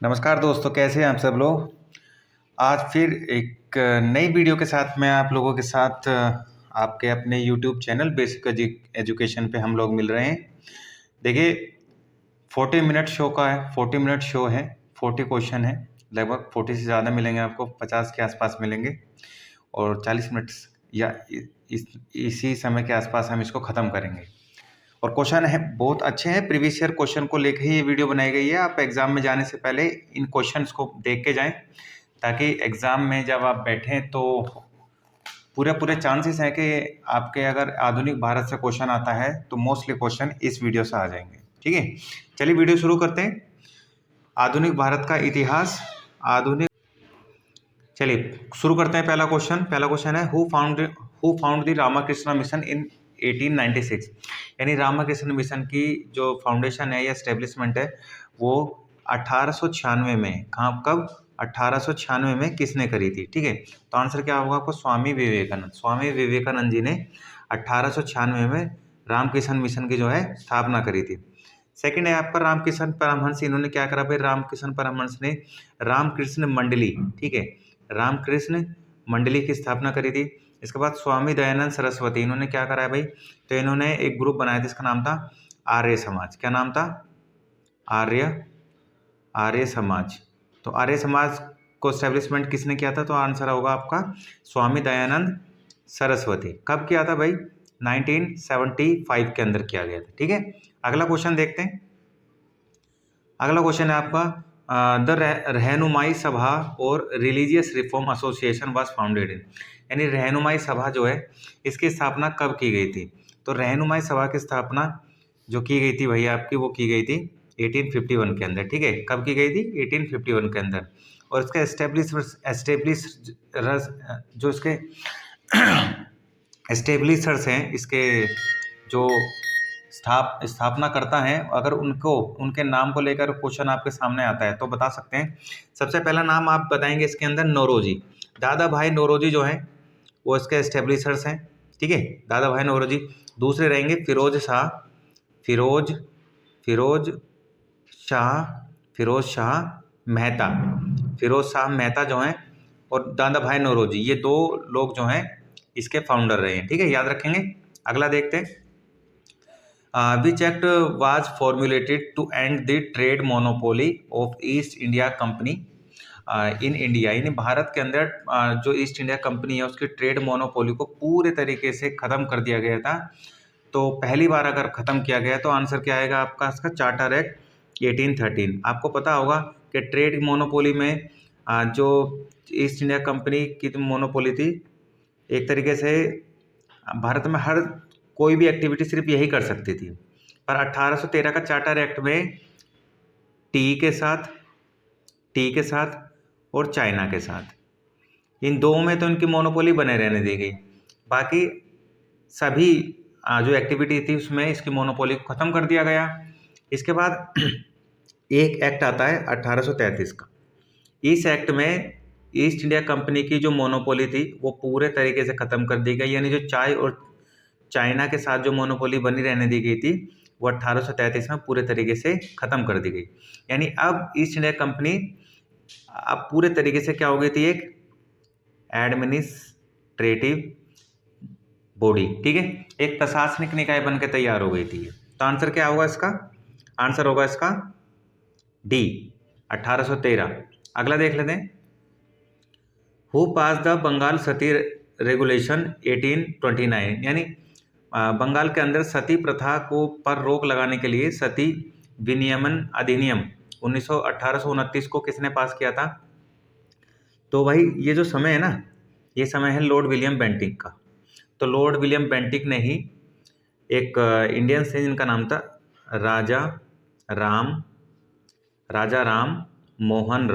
नमस्कार दोस्तों, कैसे हैं आप सब लोग। आज फिर एक नई वीडियो के साथ मैं आप लोगों के साथ आपके अपने YouTube चैनल बेसिक एजुकेशन पे हम लोग मिल रहे हैं। देखिए 40 मिनट शो का है, 40 मिनट शो है, 40 क्वेश्चन है, लगभग 40 से ज़्यादा मिलेंगे आपको, 50 के आसपास मिलेंगे और 40 मिनट या इसी समय के आसपास हम इसको ख़त्म करेंगे। और क्वेश्चन है बहुत अच्छे हैं, प्रीवियस ईयर क्वेश्चन को लेकर ही ये वीडियो बनाई गई है। आप एग्जाम में जाने से पहले इन क्वेश्चंस को देख के जाएं, ताकि एग्जाम में जब आप बैठें तो पूरे पूरे चांसेस हैं कि आपके अगर आधुनिक भारत से क्वेश्चन आता है तो मोस्टली क्वेश्चन इस वीडियो से आ जाएंगे। ठीक है, चलिए वीडियो शुरू करते हैं। आधुनिक भारत का इतिहास, आधुनिक चलिए शुरू करते हैं। पहला क्वेश्चन है who found the Ramakrishna mission in 1896। यानी रामकृष्ण मिशन की जो फाउंडेशन है या एस्टेब्लिशमेंट है वो 1896 में, कब 1896 में किसने करी थी। ठीक है, तो आंसर क्या होगा आपको, स्वामी विवेकानंद जी ने 1896 में रामकृष्ण मिशन की जो है स्थापना करी थी। सेकंड है आपका रामकृष्ण परमहंस। इन्होंने क्या करा भाई, रामकृष्ण परमहंस ने रामकृष्ण मंडली, ठीक है, रामकृष्ण मंडली की स्थापना करी थी। इसके बाद स्वामी दयानंद सरस्वती, इन्होंने क्या करा है भाई, तो इन्होंने एक ग्रुप बनाया था, इसका नाम था आर्य समाज। क्या नाम था, आर्य समाज। तो आर्य समाज को एस्टेब्लिशमेंट किसने किया था, तो आंसर होगा आपका स्वामी दयानंद सरस्वती। कब किया था भाई, 1975 के अंदर किया गया था। ठीक है, अगला क्वेश्चन देखते हैं। अगला क्वेश्चन है आपका द रहनुमाई सभा और religious reform association was founded in. यानी रहनुमाई सभा जो है इसकी स्थापना कब की गई थी, तो रहनुमाई सभा की स्थापना जो की गई थी भैया आपकी, वो की गई थी 1851 के अंदर। ठीक है, कब की गई थी, 1851 के अंदर। और इसका एस्टेब्लिश जो इसके एस्टेब्लिशर्स हैं, इसके जो स्थापना करता है, अगर उनके नाम को लेकर क्वेश्चन आपके सामने आता है तो बता सकते हैं। सबसे पहला नाम आप बताएंगे इसके अंदर, नौरोजी, दादा भाई नौरोजी जो हैं वो इसके एस्टेब्लिशर्स हैं। ठीक है, दादा भाई नौरोजी। दूसरे रहेंगे फिरोज शाह मेहता, फिरोज शाह मेहता जो हैं, और दादा भाई नौरोजी, ये दो लोग जो हैं इसके फाउंडर रहे हैं। ठीक है, याद रखेंगे। अगला देखते हैं। Which act was formulated to end the trade monopoly of East India Company in India। यानी भारत के अंदर जो ईस्ट इंडिया कंपनी है उसकी ट्रेड मोनोपोली को पूरे तरीके से ख़त्म कर दिया गया था। तो पहली बार अगर ख़त्म किया गया तो आंसर क्या आएगा आपका, इसका चार्टर एक्ट 1813। आपको पता होगा कि ट्रेड मोनोपोली में जो ईस्ट इंडिया कंपनी की मोनोपोली थी, एक तरीके से भारत में हर कोई भी एक्टिविटी सिर्फ यही कर सकती थी। पर 1813 का चार्टर एक्ट में टी के साथ और चाइना के साथ, इन दो में तो इनकी मोनोपोली बने रहने दी गई। बाकी सभी जो एक्टिविटी थी उसमें इसकी मोनोपोली को ख़त्म कर दिया गया। इसके बाद एक एक्ट आता है 1833 का। इस एक्ट में ईस्ट इंडिया कंपनी की जो मोनोपोली थी वो पूरे तरीके से ख़त्म कर दी गई। यानी जो चाय और चाइना के साथ जो मोनोपोली बनी रहने दी गई थी वो 1833 में पूरे तरीके से ख़त्म कर दी गई। यानी अब ईस्ट इंडिया कंपनी अब पूरे तरीके से क्या हो गई थी, एक एडमिनिस्ट्रेटिव बॉडी। ठीक है, एक प्रशासनिक निकाय बन के तैयार हो गई थी। तो आंसर क्या होगा इसका, आंसर होगा इसका डी, 1813। अगला देख लेते हैं। Who passed the Bengal sati regulation 1829। यानी बंगाल के अंदर सती प्रथा को पर रोक लगाने के लिए सती विनियमन अधिनियम 1829 को किसने पास किया था, तो भाई ये जो समय है ना, ये समय है लॉर्ड विलियम बेंटिक का। तो लॉर्ड विलियम बेंटिक ने ही एक इंडियन थे जिनका नाम था राजा राम मोहन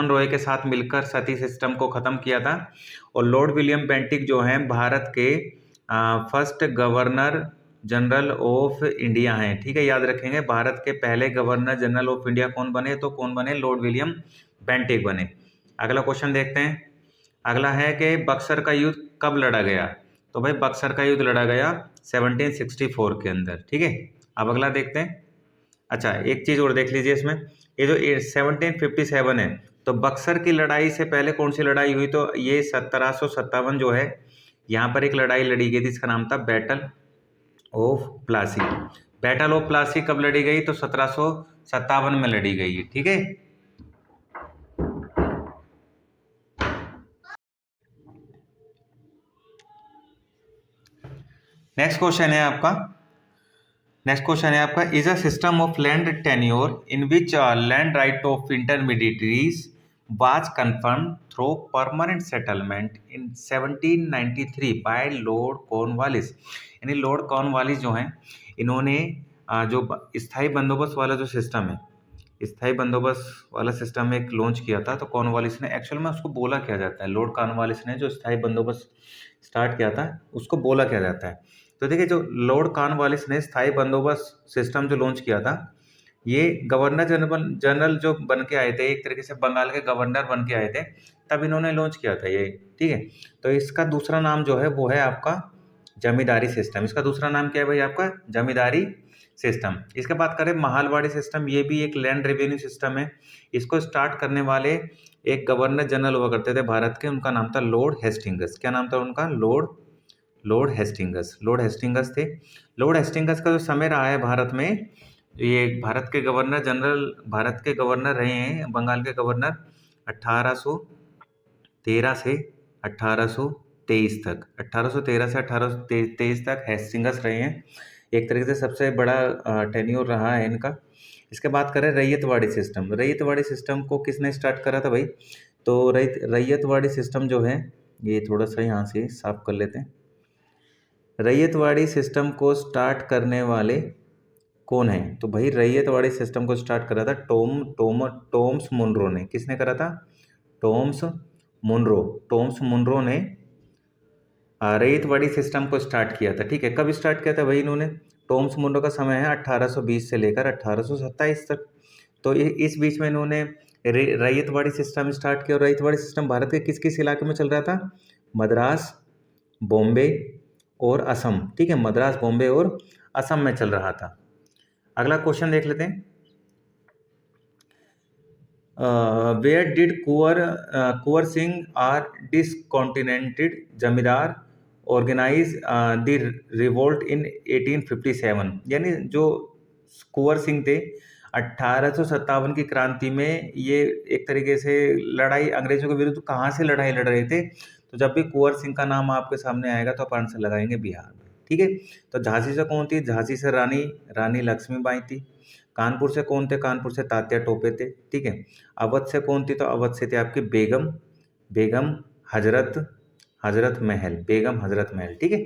रॉय के साथ मिलकर सती सिस्टम को ख़त्म किया था। और लॉर्ड विलियम बेंटिक जो हैं भारत के first governor general of India हैं। ठीक है, याद रखेंगे, भारत के पहले गवर्नर जनरल ऑफ इंडिया कौन बने, तो कौन बने, लॉर्ड विलियम बेंटिक बने। अगला क्वेश्चन देखते हैं। अगला है कि बक्सर का युद्ध कब लड़ा गया, तो भाई बक्सर का युद्ध लड़ा गया 1764 के अंदर। ठीक है, अब अगला देखते हैं। अच्छा, एक चीज़ और देख लीजिए इसमें, ये जो 1757 है, तो बक्सर की लड़ाई से पहले कौन सी लड़ाई हुई? तो ये 1757 जो है, यहाँ पर एक लड़ाई लड़ी गई थी, इसका नाम था battle of Plassey. Battle of Plassey कब लड़ी गई? तो 1757 में लड़ी गई है, ठीक है। नेक्स्ट क्वेश्चन है आपका, is a system of land tenure in which land right of intermediaries was confirm through permanent settlement in 1793 by Lord Cornwallis. यानी लॉर्ड कॉर्नवालिस जो हैं, इन्होंने जो स्थायी बंदोबस्त वाला जो सिस्टम है, स्थायी बंदोबस्त वाला सिस्टम एक लॉन्च किया था। तो कॉर्नवालिस ने, एक्चुअल में उसको बोला क्या जाता है, लॉर्ड कॉर्नवालिस ने जो स्थायी बंदोबस्त स्टार्ट किया था उसको बोला क्या जाता है? तो देखिए, जो लॉर्ड कॉर्नवालिस ने स्थायी बंदोबस्त सिस्टम जो लॉन्च किया था, ये गवर्नर जनरल जो बन के आए थे, एक तरीके से बंगाल के गवर्नर बन के आए थे, तब इन्होंने लॉन्च किया था ये, ठीक है। तो इसका दूसरा नाम जो है वो है आपका जमींदारी सिस्टम। इसका दूसरा नाम क्या है भाई? आपका जमींदारी सिस्टम। इसके बात करें महालवाड़ी सिस्टम, ये भी एक लैंड रेवेन्यू सिस्टम है। इसको स्टार्ट करने वाले एक गवर्नर जनरल हुआ करते थे भारत के, उनका नाम था लॉर्ड हेस्टिंगस। क्या नाम था उनका? लॉर्ड हेस्टिंगस थे। लॉर्ड हेस्टिंगस का जो समय रहा है भारत में, ये भारत के गवर्नर रहे हैं, बंगाल के गवर्नर 1813 से 1823 तक, 1813 से 1823 तक हेस्टिंगस रहे हैं। एक तरीके से सबसे बड़ा टेन्योर रहा है इनका। इसके बात करें रैयतवाड़ी सिस्टम को किसने स्टार्ट करा था भाई? तो रैयतवाड़ी सिस्टम जो है, ये थोड़ा सा यहाँ से साफ कर लेते हैं। रैयतवाड़ी सिस्टम को स्टार्ट करने वाले कौन है? तो भाई रैयतवाड़ी सिस्टम को स्टार्ट करा था टॉम्स मुनरो ने। किसने करा था? टॉम्स मुनरो ने रैयतवाड़ी सिस्टम को स्टार्ट किया था, ठीक है। कब स्टार्ट किया था भाई इन्होंने? टॉम्स मुनरो का समय है 1820 से लेकर 1827 तक। तो इस बीच में इन्होंने रैयतवाड़ी सिस्टम स्टार्ट किया। और रैयतवाड़ी सिस्टम भारत के किस किस इलाके में चल रहा था? मद्रास, बॉम्बे और असम, ठीक है। मद्रास, बॉम्बे और असम में चल रहा था। अगला क्वेश्चन देख लेते हैं। Where did Kunwar Singh are discontented zamindar organise the revolt in 1857। यानी जो कुंवर सिंह थे, 1857 की क्रांति में ये एक तरीके से लड़ाई अंग्रेजों के विरुद्ध कहाँ से लड़ाई लड़ रहे थे? तो जब भी कुंवर सिंह का नाम आपके सामने आएगा तो आप आंसर लगाएंगे बिहार में, ठीक है। तो झांसी से कौन थी? झांसी से रानी लक्ष्मीबाई थी। कानपुर से कौन थे? कानपुर से तात्या टोपे थे, ठीक है। अवध से कौन थी? तो अवध से थे आपकी बेगम हजरत महल, ठीक है।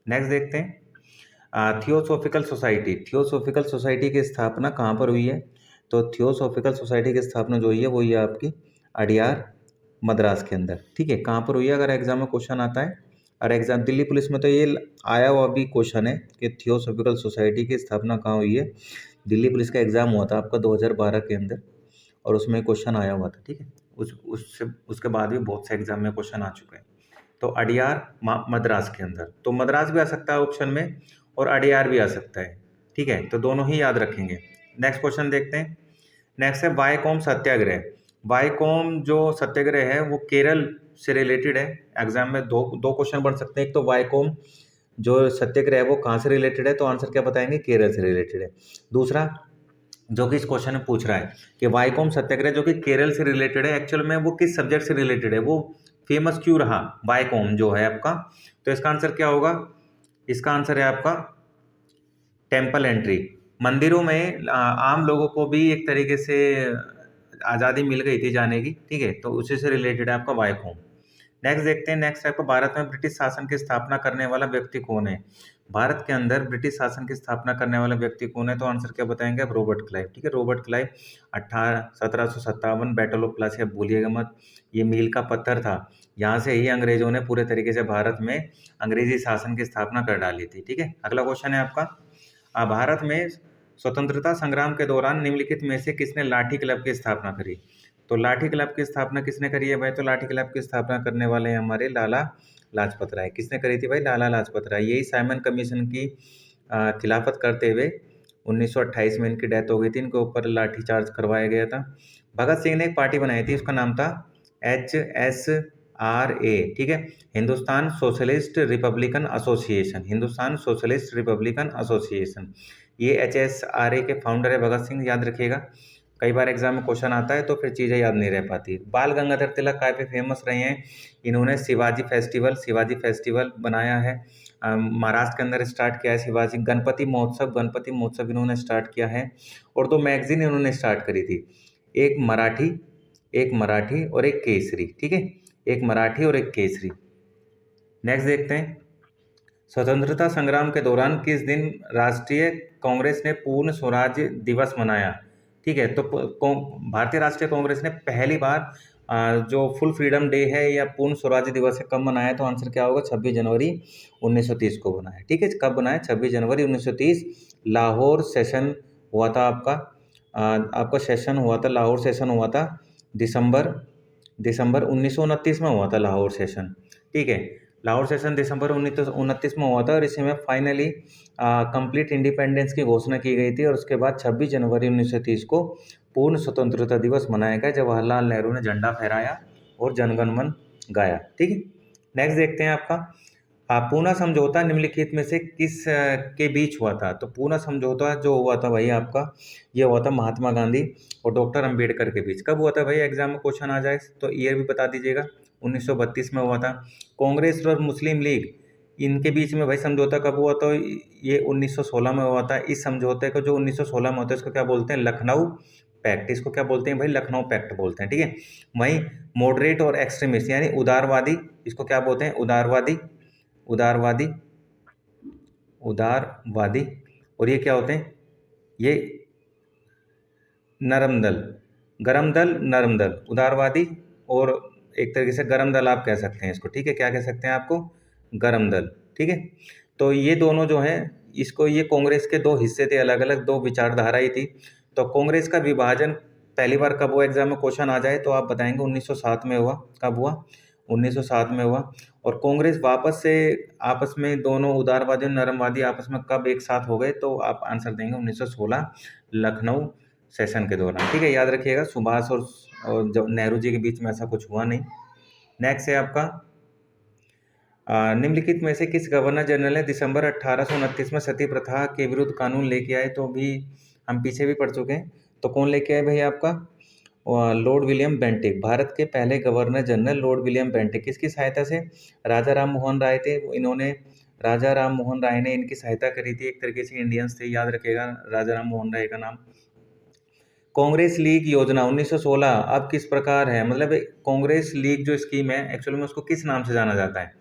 नेक्स्ट देखते हैं थियोसॉफिकल सोसाइटी की स्थापना कहाँ पर हुई है? तो थियोसॉफिकल सोसाइटी की स्थापना जो हुई है वो ये आपकी अडियार मद्रास के अंदर, ठीक है। कहाँ पर हुई है? अगर एग्जाम में क्वेश्चन आता है, और एग्जाम दिल्ली पुलिस में तो ये आया हुआ भी क्वेश्चन है कि थियोसॉफिकल सोसाइटी की स्थापना कहाँ हुई है। दिल्ली पुलिस का एग्जाम हुआ था आपका 2012 के अंदर, और उसमें क्वेश्चन आया हुआ था, ठीक है। उसके बाद भी बहुत से एग्जाम में क्वेश्चन आ चुके हैं। तो अडियार मद्रास के अंदर, तो मद्रास भी आ सकता है ऑप्शन में और अडियार भी आ सकता है, ठीक है। तो दोनों ही याद रखेंगे। नेक्स्ट क्वेश्चन देखते हैं। नेक्स्ट है वाईकोम सत्याग्रह। वाईकोम जो सत्याग्रह है वो केरल से रिलेटेड है। एग्जाम में दो क्वेश्चन बन सकते हैं। एक तो वाईकोम जो सत्याग्रह है वो कहाँ से रिलेटेड है? तो आंसर क्या बताएंगे? केरल से रिलेटेड है। दूसरा, जो कि इस क्वेश्चन में पूछ रहा है कि वाईकोम सत्याग्रह जो कि केरल से रिलेटेड है, एक्चुअल में वो किस सब्जेक्ट से रिलेटेड है, वो फेमस क्यों रहा वाईकोम जो है आपका? तो इसका आंसर क्या होगा? इसका आंसर है आपका टेम्पल एंट्री। मंदिरों में आम लोगों को भी एक तरीके से आज़ादी मिल गई थी जाने की, ठीक है। तो उसी से रिलेटेड है आपका वाईकोम। नेक्स्ट देखते हैं। नेक्स्ट आपको भारत में ब्रिटिश शासन की स्थापना करने वाला व्यक्ति कौन है? भारत के अंदर ब्रिटिश शासन की स्थापना करने वाला व्यक्ति कौन है? तो आंसर क्या बताएंगे आप? रॉबर्ट क्लाइव, ठीक है। Robert Clive 1757 battle of Plassey, आप भूलिएगा मत, ये मील का पत्थर था। यहाँ से ही अंग्रेजों ने पूरे तरीके से भारत में अंग्रेजी शासन की स्थापना कर डाली थी, ठीक है। अगला क्वेश्चन है आपका, भारत में स्वतंत्रता संग्राम के दौरान निम्नलिखित में से किसने लाठी क्लब की स्थापना करी? तो लाठी क्लब की स्थापना किसने करी है भाई? तो लाठी क्लब की स्थापना करने वाले हैं हमारे लाला लाजपत राय। किसने करी थी भाई? लाला लाजपत राय। यही साइमन कमीशन की खिलाफत करते हुए 1928 में इनकी डेथ हो गई थी, इनके ऊपर लाठीचार्ज करवाया गया था। भगत सिंह ने एक पार्टी बनाई थी, उसका नाम था HSRA, ठीक है, Hindustan socialist Republican association, Hindustan socialist Republican association. ये HSRA के फाउंडर है भगत सिंह, याद रखिएगा। कई बार एग्जाम में क्वेश्चन आता है तो फिर चीज़ें याद नहीं रह पाती। बाल गंगाधर तिलक काफ़ी फेमस रहे हैं, इन्होंने शिवाजी फेस्टिवल बनाया है, महाराष्ट्र के अंदर स्टार्ट किया है शिवाजी। गणपति महोत्सव इन्होंने स्टार्ट किया है, और 2 मैगजीन इन्होंने स्टार्ट करी थी, एक मराठी और एक केसरी, ठीक है, एक मराठी और एक केसरी। नेक्स्ट देखते हैं, स्वतंत्रता संग्राम के दौरान किस दिन राष्ट्रीय कांग्रेस ने पूर्ण स्वराज्य दिवस मनाया? ठीक है, तो भारतीय राष्ट्रीय कांग्रेस ने पहली बार जो फुल फ्रीडम डे है या पूर्ण स्वराज्य दिवस है कब मनाया? तो आंसर क्या होगा? 26 जनवरी 1930 को बनाया, ठीक है। कब बनाया? 26 जनवरी 1930। लाहौर सेशन हुआ था आपका सेशन हुआ था, लाहौर सेशन हुआ था दिसंबर 1929 में हुआ था लाहौर सेशन, ठीक है। लाहौर सेशन दिसंबर 1929 में हुआ था, और इसी में फाइनली कंप्लीट इंडिपेंडेंस की घोषणा की गई थी, और उसके बाद 26 जनवरी 1930 को पूर्ण स्वतंत्रता दिवस मनाया गया, जवाहरलाल नेहरू ने झंडा फहराया और जनगण मन गाया, ठीक है। नेक्स्ट देखते हैं आपका, पूना समझौता निम्नलिखित में से किस के बीच हुआ था? तो पूना समझौता जो हुआ था भाई आपका, ये हुआ था महात्मा गांधी और डॉक्टर अंबेडकर के बीच। कब हुआ था भाई? एग्जाम में क्वेश्चन आ जाए तो ईयर भी बता दीजिएगा। 1932 में हुआ था। कांग्रेस और मुस्लिम लीग, इनके बीच में भाई समझौता कब हुआ? तो ये 1916 में हुआ था। इस समझौते को जो 1916 में होता है इसको क्या बोलते हैं? लखनऊ पैक्ट। इसको क्या बोलते हैं भाई? लखनऊ पैक्ट बोलते हैं, ठीक है। वहीं मॉडरेट और एक्सट्रीमिस्ट यानी उदारवादी, इसको क्या बोलते हैं? उदारवादी। और ये क्या होते हैं? ये नरम दल, गरम दल, नरम दल, उदारवादी और एक तरीके से गरम दल आप कह सकते हैं इसको, ठीक है। क्या कह सकते हैं आपको? गरम दल, ठीक है। तो ये दोनों जो हैं, इसको, ये कांग्रेस के 2 हिस्से थे, अलग अलग 2 विचारधारा ही थी। तो कांग्रेस का विभाजन पहली बार कब हुआ? एग्जाम में क्वेश्चन आ जाए तो आप बताएंगे 1907 में हुआ। कब हुआ? 1907 में हुआ। और कांग्रेस वापस से आपस में दोनों उदारवादी और नरमवादी आपस में कब एक साथ हो गए? तो आप आंसर देंगे 1916 लखनऊ सेशन के दौरान, ठीक है। याद रखिएगा, सुभाष और जो नेहरू जी के बीच में ऐसा कुछ हुआ नहीं। नेक्स्ट है आपका, निम्नलिखित में से किस गवर्नर जनरल ने दिसंबर 1829 में सती प्रथा के विरुद्ध कानून लेके आए? तो अभी हम पीछे भी पढ़ चुके हैं। तो कौन लेके आए भाई आपका? लॉर्ड विलियम बेंटिक, भारत के पहले governor general Lord William Bentinck. किसकी सहायता से? राजा राम मोहन राय थे, राजा राम मोहन राय ने इनकी सहायता करी थी। एक तरीके से इंडियंस थे, याद रखिएगा राजा राम मोहन राय का नाम। कांग्रेस लीग योजना 1916 अब किस प्रकार है? मतलब कांग्रेस लीग जो स्कीम है एक्चुअली में उसको किस नाम से जाना जाता है?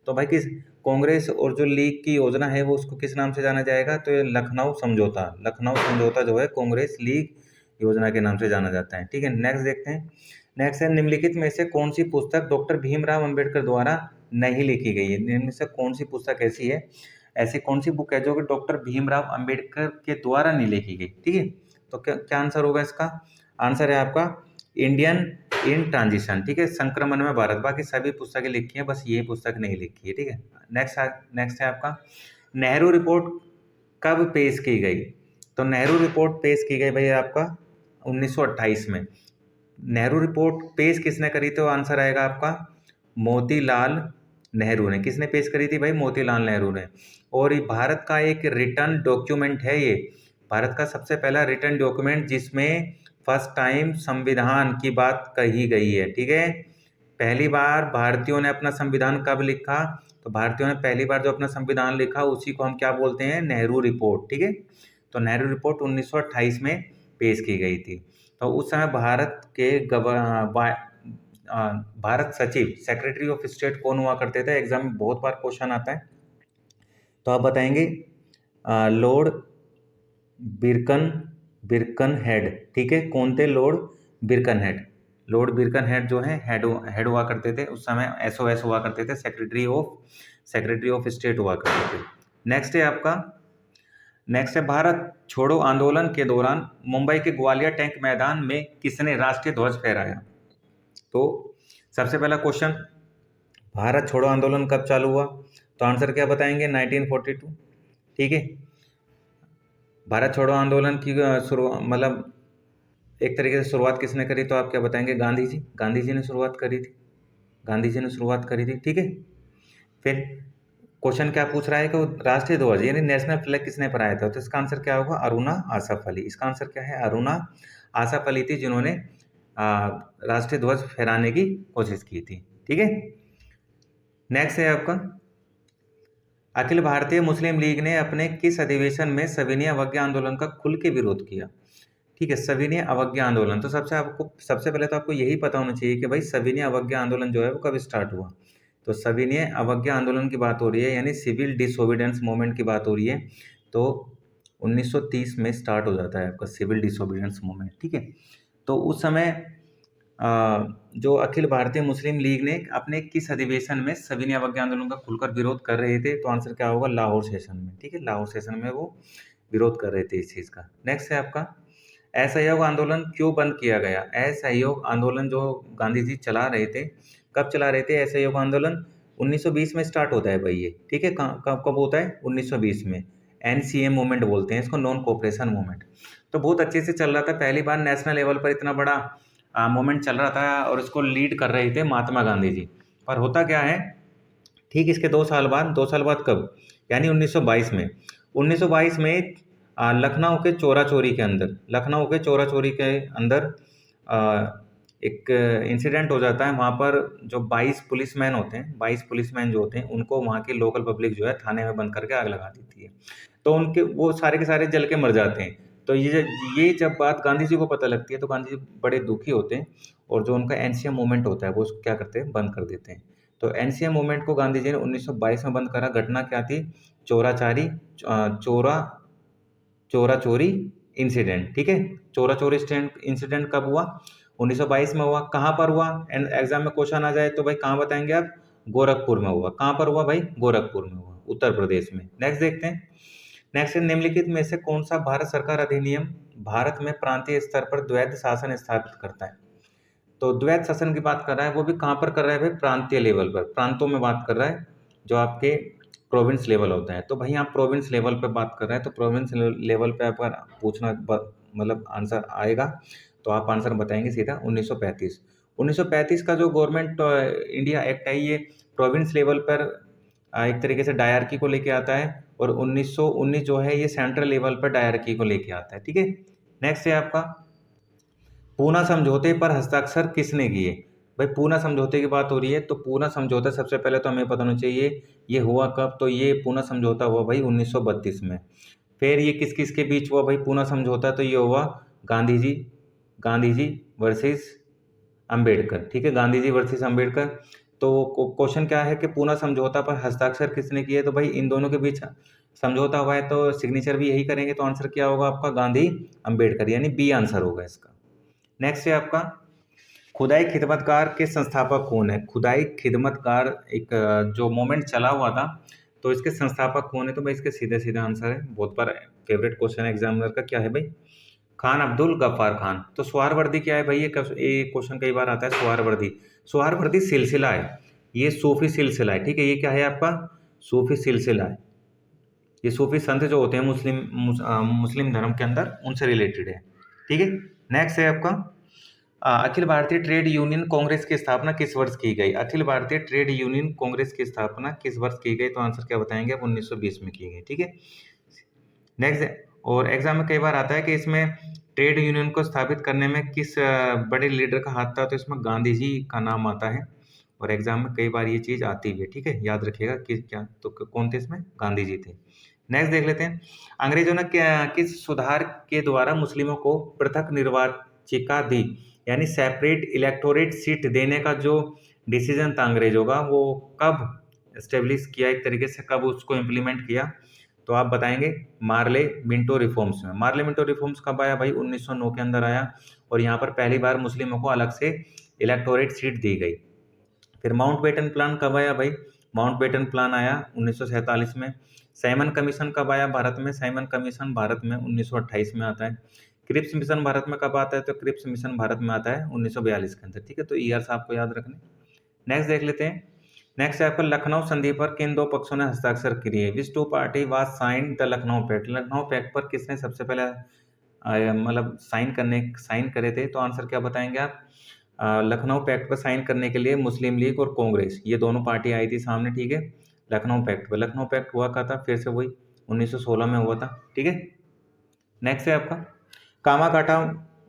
तो भाई किस, कांग्रेस और जो लीग की योजना है वो उसको किस नाम से जाना जाएगा? तो ये लखनऊ समझौता जो है कांग्रेस लीग योजना के नाम से जाना जाता है, ठीक है। नेक्स्ट देखते हैं। नेक्स्ट है, निम्नलिखित में से कौन सी पुस्तक डॉक्टर भीमराव अंबेडकर द्वारा नहीं लिखी गई है? इनमें से कौन सी पुस्तक ऐसी है, ऐसी कौन सी बुक है जो कि डॉक्टर भीमराव अंबेडकर के द्वारा नहीं लिखी गई, ठीक है। तो क्या आंसर होगा इसका? आंसर है आपका इंडियन इन ट्रांजिशन, ठीक है, संक्रमण में भारत। बाकी सभी पुस्तकें लिखी हैं, बस ये पुस्तक नहीं लिखी है, ठीक है। नेक्स्ट है आपका, नेहरू रिपोर्ट कब पेश की गई? तो नेहरू रिपोर्ट पेश की गई भाई आपका 1928 में। नेहरू रिपोर्ट पेश किसने करी? तो आंसर आएगा आपका मोतीलाल नेहरू ने। किसने पेश करी थी भाई? मोतीलाल नेहरू ने। और ये भारत का एक रिटर्न डॉक्यूमेंट है, ये भारत का सबसे पहला रिटर्न डॉक्यूमेंट जिसमें फर्स्ट टाइम संविधान की बात कही गई है, ठीक है। पहली बार भारतीयों ने अपना संविधान कब लिखा? तो भारतीयों ने पहली बार जो अपना संविधान लिखा उसी को हम क्या बोलते हैं? नेहरू रिपोर्ट, ठीक है। तो नेहरू रिपोर्ट 1928 में पेश की गई थी। तो उस समय भारत के भारत सचिव, सेक्रेटरी ऑफ स्टेट कौन हुआ करते थे? एग्जाम में बहुत बार क्वेश्चन आता है, तो आप बताएंगे लॉर्ड बिरकन हेड, ठीक है। कौन थे? लॉर्ड बिरकन हेड जो है हेड हुआ करते थे उस समय। SOS हुआ करते थे, सेक्रेटरी ऑफ स्टेट हुआ करते थे। नेक्स्ट है भारत छोड़ो आंदोलन के दौरान मुंबई के ग्वालियर टैंक मैदान में किसने राष्ट्रीय ध्वज फहराया? तो सबसे पहला क्वेश्चन, भारत छोड़ो आंदोलन कब चालू हुआ? तो आंसर क्या बताएंगे? 1942, ठीक है। भारत छोड़ो आंदोलन की शुरू मतलब एक तरीके से शुरुआत किसने करी, तो आप क्या बताएंगे? गांधी जी। गांधी जी ने शुरुआत करी थी। गांधी जी ने शुरुआत करी थी, ठीक है। फिर क्वेश्चन क्या पूछ रहा है कि वो राष्ट्रीय ध्वज यानी नेशनल फ्लैग किसने फहराया था, तो इसका आंसर क्या होगा? अरुणा आसफ अली। इसका आंसर क्या है? अरुणा आसफ अली थी जिन्होंने राष्ट्रीय ध्वज फहराने की कोशिश की थी, ठीक है। नेक्स्ट है आपका, अखिल भारतीय मुस्लिम लीग ने अपने किस अधिवेशन में सविनय अवज्ञा आंदोलन का खुल के विरोध किया? ठीक है, सविनय अवज्ञा आंदोलन। तो सबसे पहले तो आपको यही पता होना चाहिए कि भाई सविनय अवज्ञा आंदोलन जो है वो कब स्टार्ट हुआ। तो सविनय अवज्ञा आंदोलन की बात हो रही है, यानी सिविल डिसोबीडियंस मूवमेंट की बात हो रही है। तो 1930 में स्टार्ट हो जाता है आपका सिविल डिसोबीडियंस मूवमेंट, ठीक है। तो उस समय जो अखिल भारतीय मुस्लिम लीग ने अपने किस अधिवेशन में सविनय अवज्ञा आंदोलन का खुलकर विरोध कर रहे थे, तो आंसर क्या होगा? लाहौर सेशन में, ठीक है। लाहौर सेशन में वो विरोध कर रहे थे इस चीज़ का। नेक्स्ट है आपका, असहयोग आंदोलन क्यों बंद किया गया? असहयोग आंदोलन जो गांधी जी चला रहे थे, कब चला रहे थे असहयोग आंदोलन? 1920 में स्टार्ट होता है भाई ये, ठीक है। कब कब होता है? 1920 में। एनसीएम मूवमेंट बोलते हैं इसको, नॉन कोऑपरेशन मूवमेंट। तो बहुत अच्छे से चल रहा था, पहली बार नेशनल लेवल पर इतना बड़ा मूवमेंट चल रहा था और इसको लीड कर रहे थे महात्मा गांधी जी। पर होता क्या है, ठीक इसके 2 साल बाद, 2 साल बाद कब, यानी 1922 में, 1922 में लखनऊ के चोरा चोरी के अंदर, लखनऊ के चोरा चोरी के अंदर एक इंसिडेंट हो जाता है। वहाँ पर जो 22 पुलिसमैन होते हैं, 22 पुलिसमैन जो होते हैं, उनको वहाँ की लोकल पब्लिक जो है थाने में बंद करके आग लगा देती है। तो उनके वो सारे के सारे जल के मर जाते हैं। तो ये जब बात गांधी जी को पता लगती है तो गांधी जी बड़े दुखी होते हैं और जो उनका एनसीएम मूवमेंट होता है वो क्या करते हैं? बंद कर देते हैं। तो एनसीएम मूवमेंट को गांधी जी ने 1922 में बंद करा। घटना क्या थी? चोराचारी चोरा चोरा चोरी इंसिडेंट, ठीक है। चोरा चोरी इंसिडेंट कब हुआ? 1922 में हुआ। कहाँ पर हुआ? एग्जाम में क्वेश्चन आ जाए तो भाई कहाँ बताएंगे आप? गोरखपुर में हुआ। कहाँ पर हुआ भाई? गोरखपुर में हुआ, उत्तर प्रदेश में। नेक्स्ट देखते हैं। नेक्स्ट, निम्नलिखित में से कौन सा भारत सरकार अधिनियम भारत में प्रांतीय स्तर पर द्वैध शासन स्थापित करता है? तो द्वैध शासन की बात कर रहा है, वो भी कहाँ पर कर रहा है भाई? प्रांतीय लेवल पर, प्रांतों में बात कर रहा है, जो आपके प्रोविंस लेवल होता है। तो भाई आप प्रोविंस लेवल पे बात कर रहे हैं, तो प्रोविंस लेवल पे आपका पूछना मतलब आंसर आएगा, तो आप आंसर बताएंगे सीधा 1935। 1935 का जो गवर्नमेंट इंडिया एक्ट है, ये प्रोविंस लेवल पर एक तरीके से डायरकी को लेके आता है, और 1919 जो है ये सेंट्रल लेवल पर डायरकी को लेके आता है, ठीक है। नेक्स्ट है आपका, पूना समझौते पर हस्ताक्षर किसने किए? भाई पूना समझौते की बात हो रही है, तो पूना समझौता सबसे पहले तो हमें पता होना चाहिए ये हुआ कब। तो ये पूना समझौता हुआ भाई 1932 में। फिर ये किस किस के बीच हुआ भाई पूना समझौता? तो ये हुआ गांधी जी वर्सेस अंबेडकर, ठीक है। गांधी जी वर्सेस अंबेडकर। तो क्वेश्चन क्या है कि पूना समझौता पर हस्ताक्षर किसने किए? तो भाई इन दोनों के बीच समझौता हुआ है, तो सिग्नेचर भी यही करेंगे। तो आंसर क्या होगा आपका? गांधी अंबेडकर, यानी बी आंसर होगा इसका। नेक्स्ट है आपका, खुदाई खिदमतकार के संस्थापक कौन है? खुदाई खिदमतकार एक जो मोमेंट चला हुआ था, तो इसके संस्थापक कौन है? तो भाई इसके सीधे सीधे आंसर है, बहुत बार फेवरेट क्वेश्चन एग्जामिनर का, क्या है भाई? खान अब्दुल गफ्फार खान। तो सुहारवर्दी क्या है भाई? ये क्वेश्चन कई बार आता है। सुहारवर्दी, सुहारवर्दी सिलसिला है, ये सूफी सिलसिला है, ठीक है। ये क्या है आपका? सूफी सिलसिला है। ये सूफी संत जो होते हैं मुस्लिम धर्म के अंदर, उनसे रिलेटेड है, ठीक है। नेक्स्ट है आपका, अखिल भारतीय ट्रेड यूनियन कांग्रेस की स्थापना किस वर्ष की गई? अखिल भारतीय ट्रेड यूनियन कांग्रेस की स्थापना किस वर्ष की गई? तो आंसर क्या बताएंगे आप? 1920 में की गई, ठीक है। नेक्स्ट, और एग्जाम में कई बार आता है कि इसमें ट्रेड यूनियन को स्थापित करने में किस बड़े लीडर का हाथ था? तो इसमें गांधी जी का नाम आता है, और एग्जाम में कई बार ये चीज आती है, ठीक है। याद रखिएगा किस क्या, तो कौन थे इसमें? गांधी जी थे। नेक्स्ट देख लेते हैं, अंग्रेजों ने किस सुधार के द्वारा मुस्लिमों को पृथक निर्वाचिका दी, यानी सेपरेट इलेक्टोरेट सीट देने का जो डिसीजन था अंग्रेजों का, वो कब स्टेब्लिश किया, एक तरीके से कब उसको इम्प्लीमेंट किया? तो आप बताएंगे मार्ले मिंटो रिफॉर्म्स में। मार्ले मिंटो रिफॉर्म्स कब आया भाई? 1909 के अंदर आया, और यहाँ पर पहली बार मुस्लिमों को अलग से इलेक्टोरेट सीट दी गई। फिर माउंटबेटन प्लान कब आया भाई? माउंटबेटन प्लान आया 1947 में। साइमन कमीशन कब आया भारत में? साइमन कमीशन भारत में 1928 में आता है। क्रिप्स मिशन भारत में कब आता है? तो क्रिप्स मिशन भारत में आता है 1942 के अंदर, ठीक है। तो ईयर्स आपको याद रखने। नेक्स्ट देख लेते हैं, नेक्स्ट है आपका लखनऊ संधि पर किन दो पक्षों ने हस्ताक्षर किए? Which two party was sign the Lucknow pact? Lucknow pact पर किसने सबसे पहले मतलब साइन करे थे? तो आंसर क्या बताएंगे आप? लखनऊ पैक्ट पर साइन करने के लिए मुस्लिम लीग और कांग्रेस, ये दोनों पार्टी आई थी सामने, ठीक है। लखनऊ पैक्ट पर, लखनऊ पैक्ट हुआ का था, फिर से वही 1916 में हुआ था, ठीक है। नेक्स्ट है आपका कामाकाटा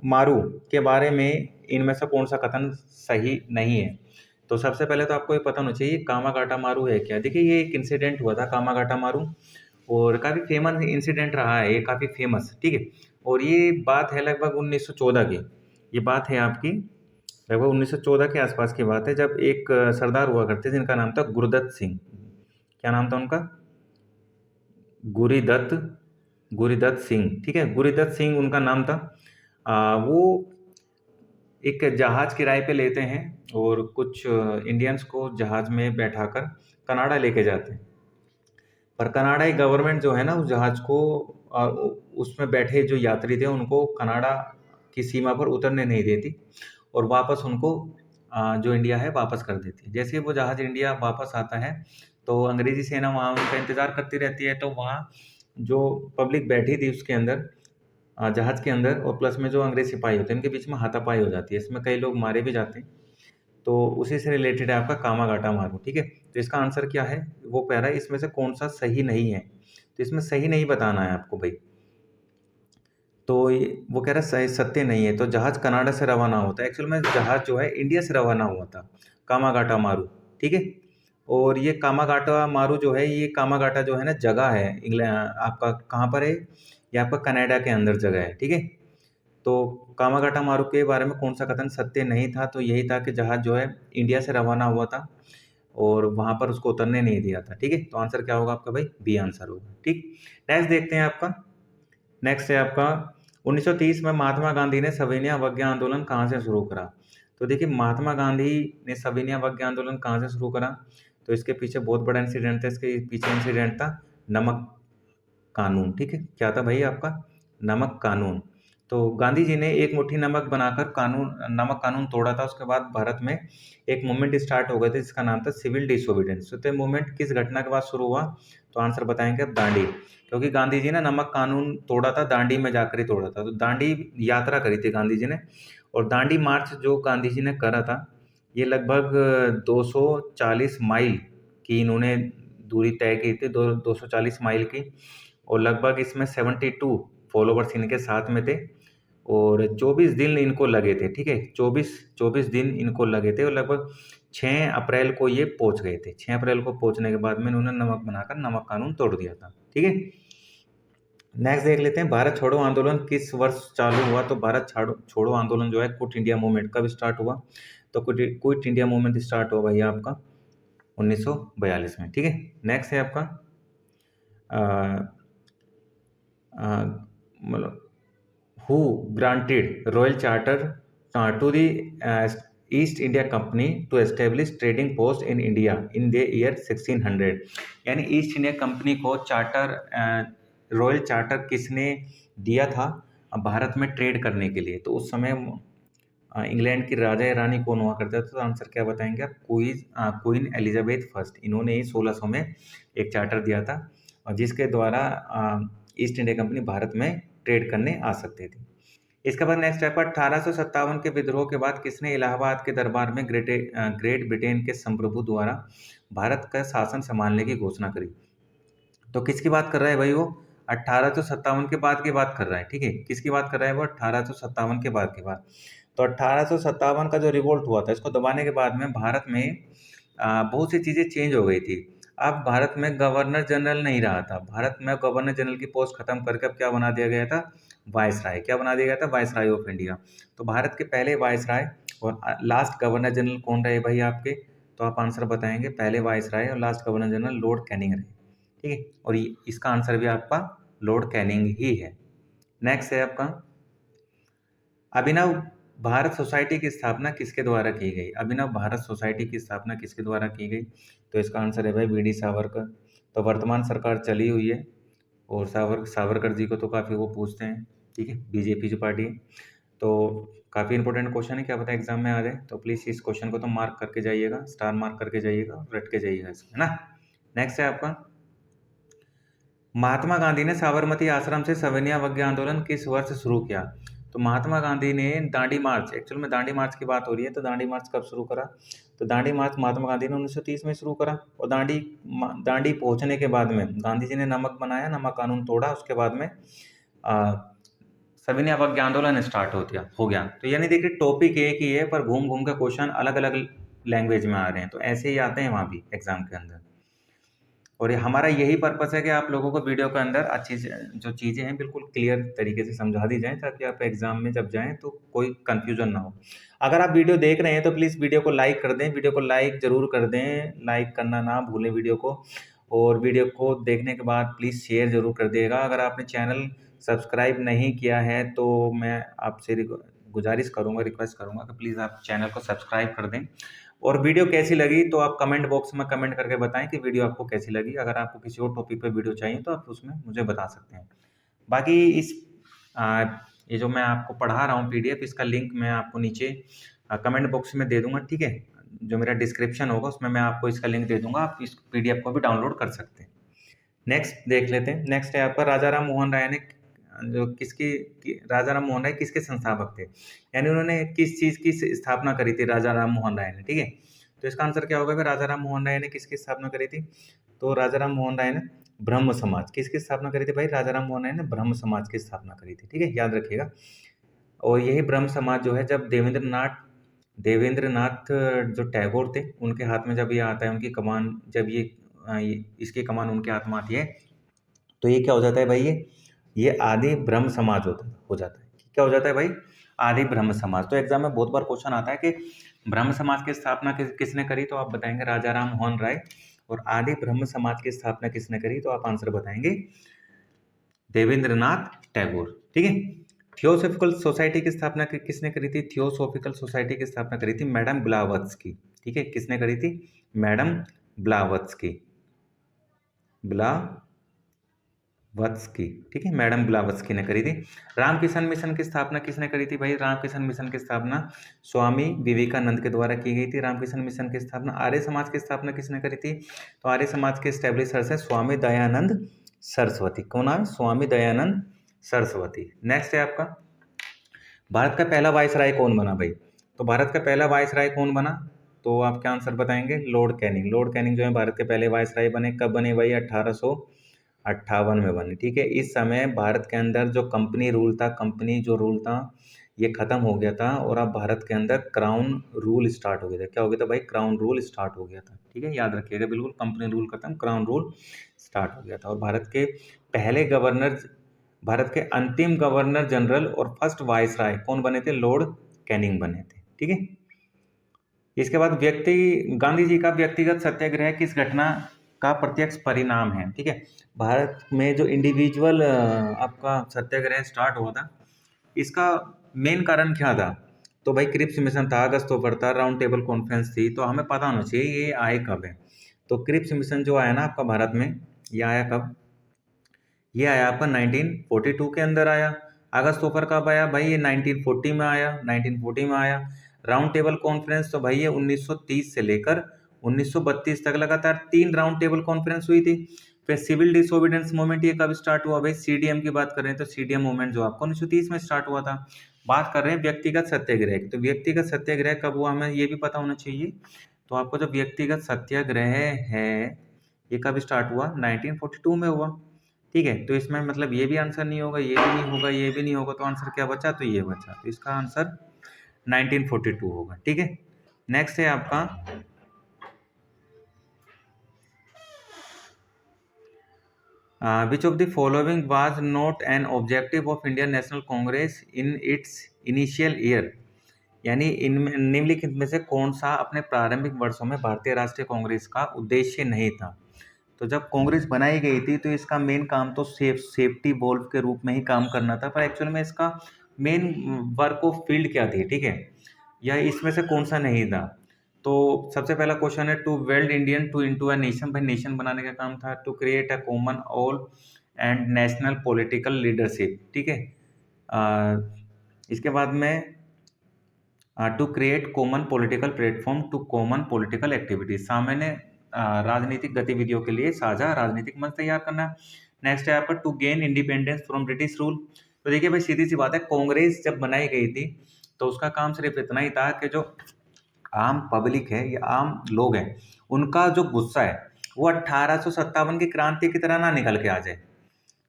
मारू के बारे में इनमें से कौन सा कथन सही नहीं है? तो सबसे पहले तो आपको ये पता होना चाहिए कामाकाटा मारू है क्या। देखिए ये एक इंसिडेंट हुआ था कामाकाटा मारू, और काफ़ी फेमस इंसिडेंट रहा है ये, काफ़ी फेमस, ठीक है। और ये बात है लगभग 1914 की, ये बात है आपकी लगभग 1914 के आसपास की बात है, जब एक सरदार हुआ करते जिनका नाम था गुरुदत्त सिंह। क्या नाम था उनका? गुरुदत्त गुरुदत्त सिंह, ठीक है, गुरुदत्त सिंह उनका नाम था। वो एक जहाज किराए पे लेते हैं और कुछ इंडियंस को जहाज में बैठाकर कनाडा लेके जाते हैं। पर कनाडाई गवर्नमेंट जो है ना उस जहाज को उसमें बैठे जो यात्री थे उनको कनाडा की सीमा पर उतरने नहीं देती और वापस उनको जो इंडिया है वापस कर देती है। जैसे ही वो जहाज इंडिया वापस आता है तो अंग्रेजी सेना वहाँ उनका इंतजार करती रहती है। तो वहाँ जो पब्लिक बैठी थी उसके अंदर जहाज के अंदर और प्लस में जो अंग्रेज सिपाही होते हैं इनके बीच में हाथापाई हो जाती है, इसमें कई लोग मारे भी जाते हैं। तो उसी से रिलेटेड है आपका कामागाटा मारू, ठीक है। तो इसका आंसर क्या है? वो कह रहा है इसमें से कौन सा सही नहीं है, तो इसमें सही नहीं बताना है आपको भाई। तो वो कह रहा है सही सत्य नहीं है। तो जहाज कनाडा से रवाना होता है, एक्चुअल में जहाज जो है इंडिया से रवाना हुआ था कामागाटा मारू, ठीक है। और ये कामागाटा मारू जो है, ये कामागाटा जो है ना जगह है इंग्लैंड, आपका कहाँ पर है? ये आपका कनाडा के अंदर जगह है, ठीक है। तो कामागाटा मारू के बारे में कौन सा कथन सत्य नहीं था? तो यही था कि जहाज जो है इंडिया से रवाना हुआ था और वहां पर उसको उतरने नहीं दिया था, ठीक है। तो आंसर क्या होगा आपका भाई? बी आंसर होगा, ठीक। नेक्स्ट देखते हैं आपका, नेक्स्ट है आपका 1930 में महात्मा गांधी ने सविनय अवज्ञा आंदोलन कहाँ से शुरू करा? तो देखिए महात्मा गांधी ने सविनय अवज्ञा आंदोलन कहाँ से शुरू करा? तो इसके पीछे बहुत बड़ा इंसिडेंट था, इसके पीछे इंसिडेंट था नमक कानून, ठीक है। क्या था भाई आपका? नमक कानून। तो गांधी जी ने एक मुट्ठी नमक बनाकर नमक कानून तोड़ा था। उसके बाद भारत में एक मूवमेंट स्टार्ट हो गए थे जिसका नाम था सिविल डिसोबीडियंस। तो मूवमेंट किस घटना के बाद शुरू हुआ? तो आंसर बताएंगे आप दांडी, क्योंकि गांधी जी ने नमक कानून तोड़ा था दांडी में जाकर ही तोड़ा था। तो दांडी यात्रा करी थी गांधी जी ने, और दांडी मार्च जो गांधी जी ने करा था ये लगभग 240 माइल की इन्होंने दूरी तय की थी, 240 माइल की। और लगभग इसमें 72 फॉलोवर्स इनके साथ में थे और 24 दिन इनको लगे थे, ठीक है। 24 दिन इनको लगे थे और लगभग 6 अप्रैल को ये पहुंच गए थे। 6 अप्रैल को पहुंचने के बाद में इन्होंने नमक बनाकर नमक कानून तोड़ दिया था, ठीक है। नेक्स्ट देख लेते हैं भारत छोड़ो आंदोलन किस वर्ष चालू हुआ? तो भारत छोड़ो आंदोलन जो है क्विट इंडिया मूवमेंट कब स्टार्ट हुआ? तो क्विट इंडिया मूवमेंट स्टार्ट हुआ भैया आपका 1942 में, ठीक है। नेक्स्ट है आपका मतलब who granted royal charter to the East India Company to establish trading post in India in the year 1600? यानी ईस्ट इंडिया कंपनी को रॉयल चार्टर किसने दिया था भारत में ट्रेड करने के लिए? तो उस समय इंग्लैंड की राजा या रानी कौन हुआ करता था? तो आंसर क्या बताएंगे आप? Queen Elizabeth first. इन्होंने ही 1600 में एक चार्टर दिया था और जिसके द्वारा ईस्ट इंडिया कंपनी भारत में ट्रेड करने आ सकते थे। इसके बाद नेक्स्ट है 1857 के विद्रोह के बाद किसने इलाहाबाद के दरबार में ग्रेट ब्रिटेन के संप्रभु द्वारा भारत का शासन संभालने की घोषणा करी? तो किसकी बात कर रहा है भाई वो? 1857 के बाद की बात कर रहा है, ठीक है। किसकी बात कर रहा है वो? 1857 के बाद की बात। तो 1857 का जो रिवोल्ट हुआ था इसको दबाने के बाद में भारत में बहुत सी चीज़ें चेंज हो गई थी। अब भारत में गवर्नर जनरल नहीं रहा था, भारत में गवर्नर जनरल की पोस्ट खत्म करके अब क्या बना दिया गया था? वायसराय। क्या बना दिया गया था? Viceroy of India. तो भारत के पहले वायसराय और लास्ट गवर्नर जनरल कौन रहे भाई आपके? तो आप आंसर बताएंगे, पहले वायसराय और last governor general Lord Canning रहे, ठीक है। और इसका आंसर भी आपका लॉर्ड कैनिंग ही है। नेक्स्ट है आपका अभिनव भारत सोसाइटी की स्थापना किसके द्वारा की गई? अभिनव भारत सोसाइटी की स्थापना किसके द्वारा की गई? तो इसका आंसर है भाई वीडी सावरकर। तो वर्तमान सरकार चली हुई है और सावरकर जी को तो काफ़ी वो पूछते हैं, ठीक है, बीजेपी जो पार्टी है। तो काफ़ी इंपॉर्टेंट क्वेश्चन है, क्या पता एग्जाम में आ जाए। तो प्लीज़ इस क्वेश्चन को तो मार्क करके जाइएगा, स्टार मार्क करके जाइएगा, रट के जाइएगा इसमें, है ना। नेक्स्ट है आपका, महात्मा गांधी ने साबरमती आश्रम से सविनय अवज्ञा आंदोलन किस वर्ष शुरू किया? तो महात्मा गांधी ने दांडी मार्च, एक्चुअल में दांडी मार्च की बात हो रही है, तो दांडी मार्च कब शुरू करा? तो दांडी मार्च महात्मा गांधी ने 1930 में शुरू करा। और दांडी पहुंचने के बाद में गांधी जी ने नमक बनाया, नमक कानून तोड़ा, उसके बाद में सविनय अवज्ञा आंदोलन स्टार्ट हो गया। तो यानी देखिए टॉपिक एक ही है, पर घूम घूम के क्वेश्चन अलग अलग लैंग्वेज में आ रहे हैं, तो ऐसे ही आते हैं वहाँ भी एग्जाम के अंदर। और ये हमारा यही पर्पस है कि आप लोगों को वीडियो के अंदर अच्छी जो चीज़ें हैं बिल्कुल क्लियर तरीके से समझा दी जाएँ, ताकि आप एग्जाम में जब जाएँ तो कोई कन्फ्यूजन ना हो। अगर आप वीडियो देख रहे हैं तो प्लीज़ वीडियो को लाइक कर दें, वीडियो को लाइक ज़रूर कर दें, लाइक करना ना भूलें वीडियो को। और वीडियो को देखने के बाद प्लीज़ शेयर ज़रूर कर दिएगा। अगर आपने चैनल सब्सक्राइब नहीं किया है तो मैं आपसे गुजारिश करूँगा, रिक्वेस्ट करूँगा कि प्लीज़ आप चैनल को सब्सक्राइब कर दें। और वीडियो कैसी लगी तो आप कमेंट बॉक्स में कमेंट करके बताएं कि वीडियो आपको कैसी लगी। अगर आपको किसी और टॉपिक पे वीडियो चाहिए तो आप उसमें मुझे बता सकते हैं। बाकी ये जो मैं आपको पढ़ा रहा हूँ पीडीएफ, इसका लिंक मैं आपको नीचे कमेंट बॉक्स में दे दूंगा, ठीक है। जो मेरा डिस्क्रिप्शन होगा उसमें मैं आपको इसका लिंक दे दूंगा, आप इस पीडीएफ को भी डाउनलोड कर सकते हैं। नेक्स्ट देख लेते हैं। नेक्स्ट है आपका, राजा राम मोहन राय ने जो राजा राम मोहन राय किसके संस्थापक थे? यानी उन्होंने किस चीज़ की स्थापना करी थी राजा राम मोहन राय ने, ठीक है। तो इसका आंसर क्या होगा भाई, राजा राम मोहन राय ने किसकी स्थापना करी थी? तो राजा राम मोहन राय ने ब्रह्म समाज, किसकी स्थापना करी थी भाई? राजा राम मोहन राय ने ब्रह्म समाज की स्थापना करी थी, ठीक है, याद रखिएगा। और यही ब्रह्म समाज जो है, जब देवेंद्रनाथ जो टैगोर थे उनके हाथ में जब ये आता है, उनकी कमान, जब इसकी कमान उनके हाथ में आती है, तो ये क्या हो जाता है भाई, ये आदि ब्रह्म समाज हो जाता है। क्या हो जाता है भाई? आदि ब्रह्म समाज। तो एग्जाम में बहुत बार क्वेश्चन आता है कि ब्रह्म समाज की स्थापना किसने करी, तो आप बताएंगे राजा राम मोहन राय। और आदि ब्रह्म समाज की स्थापना किसने करी, तो आप आंसर बताएंगे देवेंद्रनाथ टैगोर, ठीक है। थियोसॉफिकल सोसाइटी की स्थापना किसने करी थी? थियोसॉफिकल सोसाइटी की स्थापना करी थी मैडम ब्लावत्स्की, ठीक है। किसने करी थी? मैडम ब्लावत्स्की, ठीक है, मैडम ब्लावत्स्की ने करी थी। रामकिशन मिशन की स्थापना किसने करी थी भाई? रामकिशन मिशन की स्थापना स्वामी विवेकानंद के द्वारा की गई थी। रामकिशन मिशन की स्थापना। आर्य समाज की स्थापना किसने करी थी? तो आर्य समाज के एस्टेब्लिशर्स है स्वामी दयानंद सरस्वती। कौन नाम? स्वामी दयानंद सरस्वती। नेक्स्ट है आपका, भारत का पहला वायसराय कौन बना भाई? तो भारत का पहला वायसराय कौन बना? तो आप क्या आंसर बताएंगे? Lord Canning. लॉर्ड कैनिंग जो है भारत के पहले वायसराय बने। कब बने भाई? 1858 में बने, ठीक है। इस समय भारत के अंदर जो कंपनी जो रूल था ये खत्म हो गया था, और अब भारत के अंदर क्राउन रूल स्टार्ट हो गया था। क्या हो गया था भाई? क्राउन रूल स्टार्ट हो गया था, ठीक है, याद रखिएगा बिल्कुल। कंपनी रूल खत्म, क्राउन रूल स्टार्ट हो गया था। और भारत के अंतिम गवर्नर जनरल और फर्स्ट वायसराय कौन बने थे? लॉर्ड कैनिंग बने थे, ठीक है। इसके बाद गांधी जी का व्यक्तिगत सत्याग्रह किस घटना का प्रत्यक्ष परिणाम है, ठीक है। भारत में जो इंडिविजुअल आपका सत्याग्रह स्टार्ट हुआ था, इसका मेन कारण क्या था? तो भाई क्रिप्स मिशन था, अगस्त तोपर था, राउंड टेबल कॉन्फ्रेंस थी। तो हमें पता होना चाहिए ये आए कब है। तो क्रिप्स मिशन जो आया ना आपका भारत में, ये आया कब? ये आया आपका 1942 के अंदर आया। अगस्त तोपर कब आया भाई? ये 1940 में आया, 1940 में आया। राउंड टेबल कॉन्फ्रेंस तो भाई ये 1930 से लेकर 1932 तक लगातार 3 राउंड टेबल कॉन्फ्रेंस हुई थी। फिर सिविल डिसोबीडियंस मूवमेंट ये कब स्टार्ट हुआ भाई? सीडीएम की बात कर रहे हैं तो सीडीएम मूवमेंट जो आपको 1930 में स्टार्ट हुआ था। बात कर रहे हैं व्यक्तिगत सत्याग्रह की, तो व्यक्तिगत सत्याग्रह कब हुआ हमें ये भी पता होना चाहिए। तो आपको जो व्यक्तिगत सत्याग्रह है ये कब स्टार्ट हुआ? 1942 में हुआ, ठीक है। तो इसमें मतलब ये भी आंसर नहीं होगा, ये भी नहीं होगा, ये भी नहीं होगा, तो आंसर क्या बचा? तो ये बचा। तो इसका आंसर 1942 होगा, ठीक है। नेक्स्ट है आपका, which of the following was not an objective of Indian national Congress in its initial year? यानी इनमें निम्नलिखित में से कौन सा अपने प्रारंभिक वर्षों में भारतीय राष्ट्रीय कांग्रेस का उद्देश्य नहीं था? तो जब कांग्रेस बनाई गई थी तो इसका मेन काम तो सेफ्टी वॉल्व के रूप में ही काम करना था, पर एक्चुअल में इसका मेन वर्क ऑफ फील्ड क्या थी, ठीक है, या इसमें से कौन सा नहीं था? तो सबसे पहला क्वेश्चन है to weld Indian to into a nation, भाई नेशन बनाने का काम था। To create a common all and national political leadership, ठीक है। इसके बाद में to create common political platform to common political activities, सामान्य राजनीतिक गतिविधियों के लिए साझा राजनीतिक मंच तैयार करना। नेक्स्ट है आपका to gain independence from British rule. तो देखिए भाई सीधी सी बात है, कांग्रेस जब बनाई गई थी तो उसका काम सिर्फ इतना ही था कि जो आम पब्लिक है या आम लोग हैं उनका जो गुस्सा है वो 1857 की क्रांति की तरह ना निकल के आ जाए,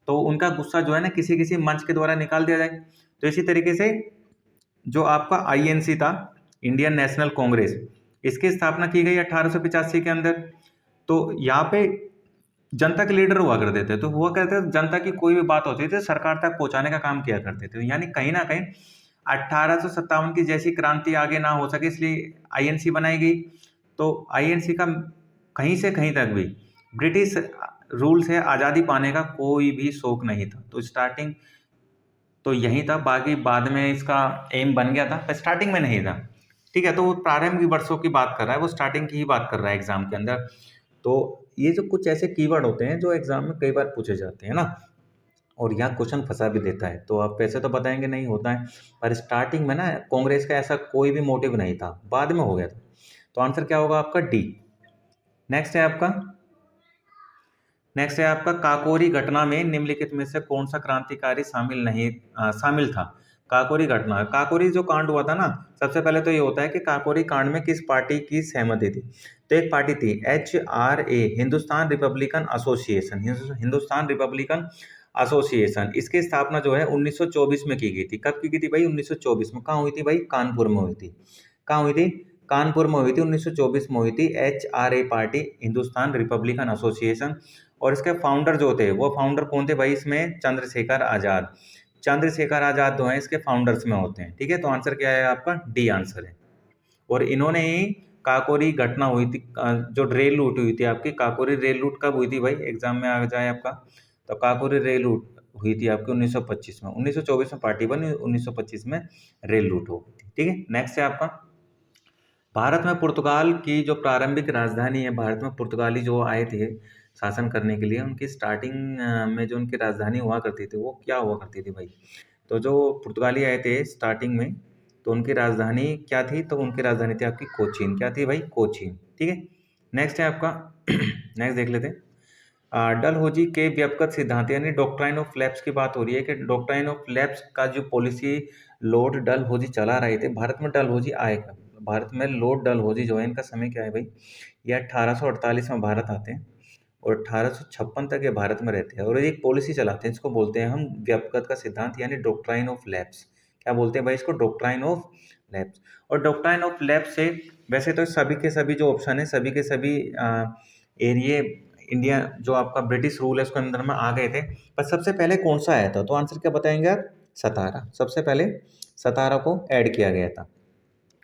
तो उनका गुस्सा जो है ना किसी किसी मंच के द्वारा निकाल दिया जाए। तो इसी तरीके से जो आपका आईएनसी था, इंडियन नेशनल कांग्रेस, इसकी स्थापना की गई 1885 के अंदर। तो यहाँ पे जनता के लीडर हुआ करते थे, तो हुआ करते थे जनता की कोई भी बात होती थी सरकार तक पहुंचाने का काम किया करते थे, यानी कहीं ना कहीं 1857 की जैसी क्रांति आगे ना हो सके इसलिए आईएनसी बनाई गई। तो आईएनसी का कहीं से कहीं तक भी ब्रिटिश रूल से आज़ादी पाने का कोई भी शौक नहीं था। तो स्टार्टिंग तो यही था, बाकी बाद में इसका एम बन गया था पर स्टार्टिंग में नहीं था। ठीक है, तो वो प्रारंभिक वर्षों की बात कर रहा है, वो स्टार्टिंग की ही बात कर रहा है एग्जाम के अंदर। तो ये जो कुछ ऐसे कीवर्ड होते हैं जो एग्जाम में कई बार पूछे जाते हैं ना, और यहाँ क्वेश्चन फंसा भी देता है, तो आप कैसे तो बताएंगे नहीं होता है, पर स्टार्टिंग में ना कांग्रेस का ऐसा कोई भी मोटिव नहीं था, बाद में हो गया था। तो आंसर क्या होगा आपका डी। नेक्स्ट है आपका काकोरी घटना में निम्नलिखित में से कौन सा क्रांतिकारी शामिल था। काकोरी घटना, काकोरी जो कांड हुआ था ना, सबसे पहले तो ये होता है कि काकोरी कांड में किस पार्टी की सहमति थी। तो एक पार्टी थी HRA, Hindustan Republican association, Hindustan Republican association. इसकी स्थापना जो है 1924 में की गई थी। कब की गई थी भाई? 1924 में। कहाँ हुई थी भाई? कानपुर में हुई थी। कहाँ हुई थी? कानपुर में हुई थी, 1924 में हुई थी। HRA party, Hindustan Republican association. और इसके फाउंडर जो थे, वो फाउंडर कौन थे भाई इसमें? चंद्रशेखर आजाद। चंद्रशेखर आजाद जो है इसके फाउंडर्स में होते हैं। ठीक है, तो आंसर क्या है आपका? डी आंसर है। और इन्होंने ही काकोरी घटना हुई थी, जो रेल लूट हुई थी आपकी, काकोरी रेल लूट कब हुई थी भाई? एग्जाम में आ जाए आपका, तो काकोरी रेल लूट हुई थी आपकी 1925 में। 1924 में पार्टी बनी, 1925 में रेल लूट हो गई थी। ठीक है, नेक्स्ट है आपका भारत में पुर्तगाल की जो प्रारंभिक राजधानी है, भारत में पुर्तगाली जो आए थे शासन करने के लिए, उनकी स्टार्टिंग में जो उनकी राजधानी हुआ करती थी वो क्या हुआ करती थी भाई? तो जो पुर्तगाली आए थे स्टार्टिंग में, तो उनकी राजधानी क्या थी? तो उनकी राजधानी थी आपकी कोचीन। क्या थी भाई? कोचीन। ठीक है, नेक्स्ट है आपका नेक्स्ट देख लेते हैं। डलहौजी के व्यक्तिगत सिद्धांत यानी डॉक्ट्राइन ऑफ लैप्स की बात हो रही है कि डॉक्ट्राइन ऑफ लैप्स का जो पॉलिसी लॉर्ड डलहौजी चला रहे थे, भारत में डलहौजी आएगा। भारत में लॉर्ड डलहौजी जो है, इनका समय क्या है भाई? ये 1848 में भारत आते हैं और 1856 तक ये भारत में रहते हैं और एक पॉलिसी चलाते हैं, इसको बोलते हैं हम व्यक्तिगत का सिद्धांत यानी डॉक्ट्राइन ऑफ लैप्स। क्या बोलते हैं भाई इसको? Doctrine of lapse. और डॉक्ट्राइन ऑफ लैप्स से वैसे तो सभी के सभी जो ऑप्शन है, सभी के सभी एरिए इंडिया जो आपका ब्रिटिश रूल है उसके अंदर में आ गए थे, पर सबसे पहले कौन सा आया था? तो आंसर क्या बताएंगे आप? सतारा। सबसे पहले सतारा को ऐड किया गया था।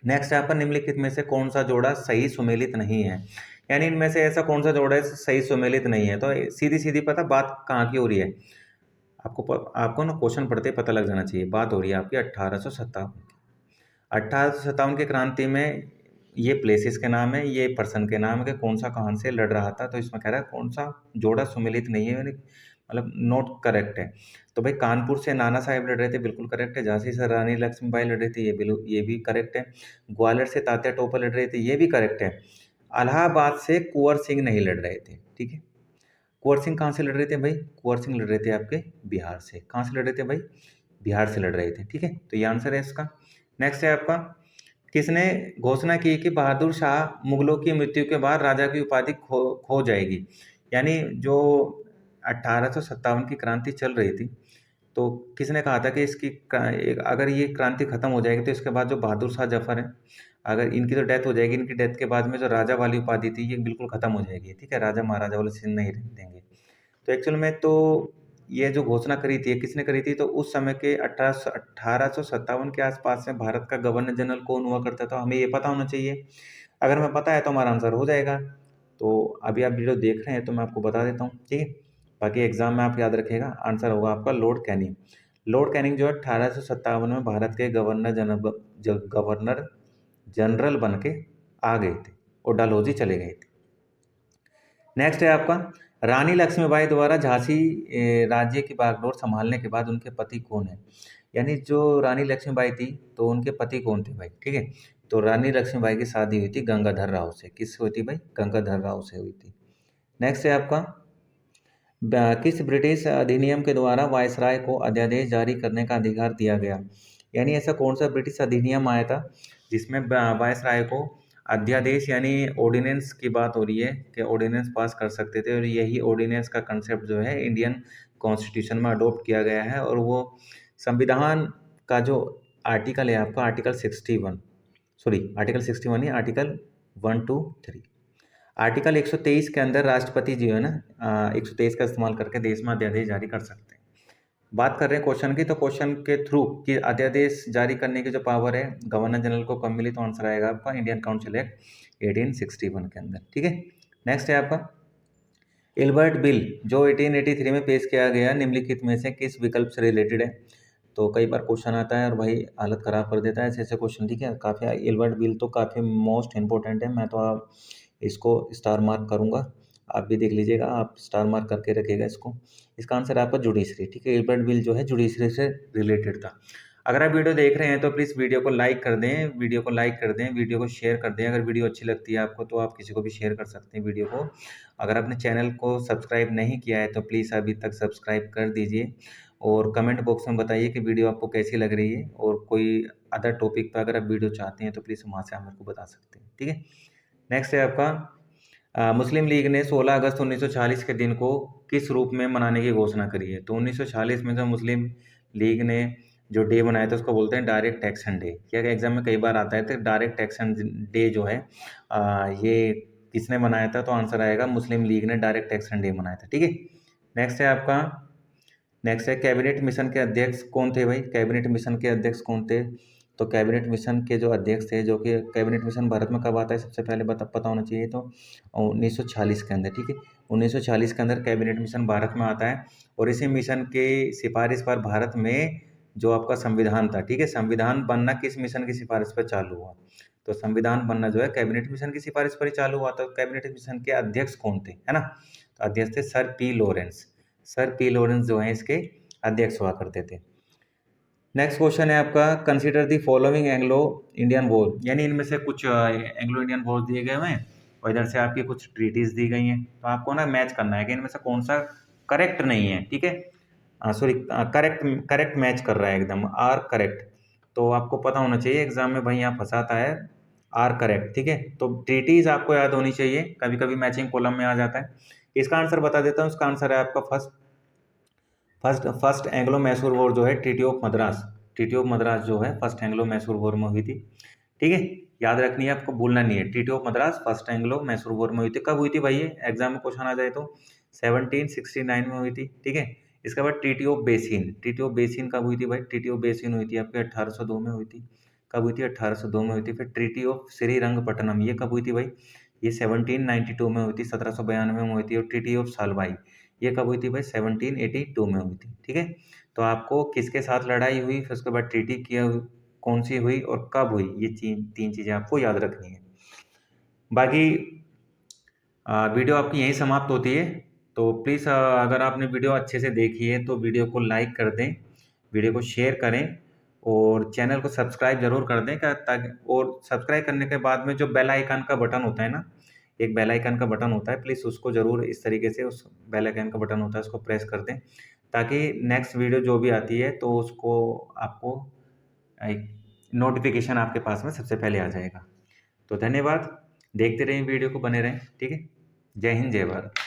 नेक्स्ट है आपका निम्नलिखित में से कौन सा जोड़ा सही सुमेलित नहीं है, यानी इनमें से ऐसा कौन सा जोड़ा है सही सुमेलित नहीं है। तो सीधी सीधी पता बात कहाँ की हो रही है आपको ना क्वेश्चन पढ़ते ही पता लग जाना चाहिए। बात हो रही है आपकी 1857 की। 1857 की क्रांति में ये प्लेसेस के नाम है, ये पर्सन के नाम है कि कौन सा कहाँ से लड़ रहा था। तो इसमें कह रहा है कौन सा जोड़ा सुमेलित नहीं है, यानी मतलब नोट करेक्ट है। तो भाई कानपुर से नाना साहिब लड़ रहे थे, बिल्कुल करेक्ट है। झांसी से रानी लक्ष्मीबाई लड़ रही थी, ये भी करेक्ट है। ग्वालियर से तात्या टोपा लड़ रहे थे, ये भी करेक्ट है। इलाहाबाद से कुंवर सिंह नहीं लड़ रहे थे। ठीक है, कुंवर सिंह कहाँ से लड़ रहे थे भाई? कुंवर सिंह लड़ रहे थे आपके बिहार से। कहाँ से लड़ रहे थे भाई? बिहार से लड़ रहे थे। ठीक है, तो ये आंसर है इसका। नेक्स्ट है आपका किसने घोषणा की कि बहादुर शाह मुगलों की मृत्यु के बाद राजा की उपाधि खो जाएगी, यानी जो 1857 की क्रांति चल रही थी, तो किसने कहा था कि अगर ये क्रांति खत्म हो जाएगी तो इसके बाद जो बहादुर शाह जफर है, अगर इनकी तो डेथ हो जाएगी, इनकी डेथ के बाद में जो राजा वाली उपाधि थी ये बिल्कुल खत्म हो जाएगी। ठीक है, राजा महाराजा वाले सीन नहीं देंगे। तो एक्चुअल में तो ये जो घोषणा करी थी, किसने करी थी? तो उस समय के 1857 के आसपास में भारत का गवर्नर जनरल कौन हुआ करता था, हमें ये पता होना चाहिए। अगर हमें पता है तो हमारा आंसर हो जाएगा। तो अभी आप वीडियो देख रहे हैं तो मैं आपको बता देता हूँ। ठीक है, बाकी एग्जाम में आप याद रखिएगा, आंसर होगा आपका लॉर्ड कैनिंग। लॉर्ड कैनिंग जो है 1857 में भारत के गवर्नर जनरल बन के आ गए थे और डलहौजी चले गए थे। नेक्स्ट है आपका रानी लक्ष्मीबाई द्वारा झांसी राज्य की बागडोर संभालने के बाद उनके पति कौन है, यानी जो रानी लक्ष्मीबाई थी तो उनके पति कौन थे भाई, ठीक है। तो रानी लक्ष्मीबाई की शादी हुई थी गंगाधर राव से। किससे हुई थी भाई? गंगाधर राव से हुई थी। नेक्स्ट है आपका, किस ब्रिटिश अधिनियम के द्वारा वायसराय को अध्यादेश जारी करने का अधिकार दिया गया? यानी ऐसा कौन सा ब्रिटिश अधिनियम आया था जिसमें वायसराय को अध्यादेश यानी ऑर्डिनेंस की बात हो रही है कि ऑर्डिनेंस पास कर सकते थे, और यही ऑर्डिनेंस का कंसेप्ट जो है इंडियन कॉन्स्टिट्यूशन में अडॉप्ट किया गया है। और वो संविधान का जो आर्टिकल है आपका आर्टिकल 61, सॉरी आर्टिकल 61 नहीं, आर्टिकल 123, आर्टिकल 123 के अंदर राष्ट्रपति जी है ना 123 का इस्तेमाल करके देश में अध्यादेश जारी कर सकते हैं। बात कर रहे हैं क्वेश्चन की, तो क्वेश्चन के थ्रू कि अध्यादेश जारी करने की जो पावर है गवर्नर जनरल को कब मिली, तो आंसर आएगा आपका इंडियन काउंसिल एक्ट 1861 के अंदर, ठीक है। नेक्स्ट है आपका, इल्बर्ट बिल जो 1883 में पेश किया गया निम्नलिखित में से किस विकल्प से रिलेटेड है? तो कई बार क्वेश्चन आता है और भाई हालत ख़राब कर देता है ऐसे ऐसे क्वेश्चन, ठीक है। काफ़ी इल्बर्ट बिल तो काफ़ी मोस्ट इंपॉर्टेंट है, मैं तो आप इसको स्टार मार्क करूँगा, आप भी देख लीजिएगा, आप स्टार मार्क करके रखिएगा इसको। इसका आंसर आपका जुडिशरी, ठीक है। इल्बर्ट बिल जो है जुडिशरी से रिलेटेड था। अगर आप वीडियो देख रहे हैं तो प्लीज़ वीडियो को लाइक कर दें, वीडियो को लाइक कर दें, वीडियो को शेयर कर दें। अगर वीडियो अच्छी लगती है आपको तो आप किसी को भी शेयर कर सकते हैं वीडियो को। अगर आपने चैनल को सब्सक्राइब नहीं किया है तो प्लीज़ अभी तक सब्सक्राइब कर दीजिए, और कमेंट बॉक्स में बताइए कि वीडियो आपको कैसी लग रही है, और कोई अदर टॉपिक पर अगर आप वीडियो चाहते हैं तो प्लीज़ वहाँ से आप मेरे को बता सकते हैं, ठीक है। नेक्स्ट है आपका, मुस्लिम लीग ने 16 अगस्त 1946 के दिन को किस रूप में मनाने की घोषणा करी है? तो 1946 में जो मुस्लिम लीग ने जो डे बनाया था उसको बोलते हैं डायरेक्ट टैक्सेशन डे। क्या एग्जाम में कई बार आता है, तो डायरेक्ट टैक्सेशन डे जो है ये किसने बनाया था? तो आंसर आएगा मुस्लिम लीग ने डायरेक्ट टैक्सेशन डे बनाया था, ठीक है। नेक्स्ट है आपका, नेक्स्ट है कैबिनेट मिशन के अध्यक्ष कौन थे भाई? कैबिनेट मिशन के अध्यक्ष कौन थे? तो कैबिनेट मिशन के जो अध्यक्ष थे, जो कि कैबिनेट मिशन भारत में कब आता है सबसे पहले पता होना चाहिए, तो 1946 के अंदर, ठीक है। 1946 के अंदर कैबिनेट मिशन भारत में आता है, और इसी मिशन के सिफारिश पर भारत में जो आपका संविधान था, ठीक है, संविधान बनना किस मिशन की सिफारिश पर चालू हुआ? तो संविधान बनना जो है कैबिनेट मिशन की सिफारिश पर ही चालू हुआ था। कैबिनेट मिशन के अध्यक्ष कौन थे, है ना? तो अध्यक्ष थे sir P Lawrence. Sir P Lawrence जो है इसके अध्यक्ष हुआ करते थे। नेक्स्ट क्वेश्चन है आपका, consider the following Anglo Indian war, यानी इनमें से कुछ एंग्लो इंडियन वॉर दिए गए हुए हैं और इधर से आपकी कुछ ट्रीटीज दी गई हैं, तो आपको ना मैच करना है कि इनमें से कौन सा करेक्ट नहीं है, ठीक है। सॉरी, करेक्ट करेक्ट मैच कर रहा है एकदम, आर करेक्ट। तो आपको पता होना चाहिए, एग्जाम में भाई यहाँ फंसाता है आर करेक्ट, ठीक है। तो ट्रीटीज आपको याद होनी चाहिए, कभी कभी मैचिंग कॉलम में आ जाता है। इसका आंसर बता देता हूँ, इसका आंसर है आपका फर्स्ट एंग्लो मैसूर वॉर जो है treaty of Madras. Treaty of Madras जो है फर्स्ट एंग्लो मैसूर वॉर में हुई थी, ठीक है। याद रखनी है, आपको भूलना नहीं है। Treaty of Madras first Anglo Mysore war में हुई थी। कब हुई थी भाई? ये एग्जाम में क्वेश्चन आ जाए तो 1769 में हुई थी, ठीक है। इसके बाद treaty of basin, treaty of basin कब हुई थी भाई? ट्रीटी ऑफ बेसिन हुई थी आपके 1802 में हुई थी। कब हुई थी? 1802 में हुई थी। फिर ट्रीटी ऑफ श्रीरंगपट्टनम, ये कब हुई थी भाई? ये 1792 में हुई थी, 1792 में हुई थी। और ट्रीटी ऑफ सालबाई, ये कब हुई थी भाई? 1782 में हुई थी, ठीक है। तो आपको किसके साथ लड़ाई हुई, फिर उसके बाद ट्रीटी किया, कौन सी हुई और कब हुई, ये तीन चीज़ें आपको याद रखनी है। बाकी वीडियो आपकी यहीं समाप्त होती है। तो प्लीज़ अगर आपने वीडियो अच्छे से देखी है तो वीडियो को लाइक कर दें, वीडियो को शेयर करें, और चैनल को सब्सक्राइब जरूर कर दें, ताकि, और सब्सक्राइब करने के बाद में जो बेल आइकन का बटन होता है ना, एक बेल आइकन का बटन होता है, प्लीज़ उसको ज़रूर इस तरीके से, उस बेल आइकन का बटन होता है उसको प्रेस कर दें, ताकि नेक्स्ट वीडियो जो भी आती है तो उसको आपको एक नोटिफिकेशन आपके पास में सबसे पहले आ जाएगा। तो धन्यवाद, देखते रहें वीडियो को, बने रहें, ठीक है। जय हिंद, जय भारत।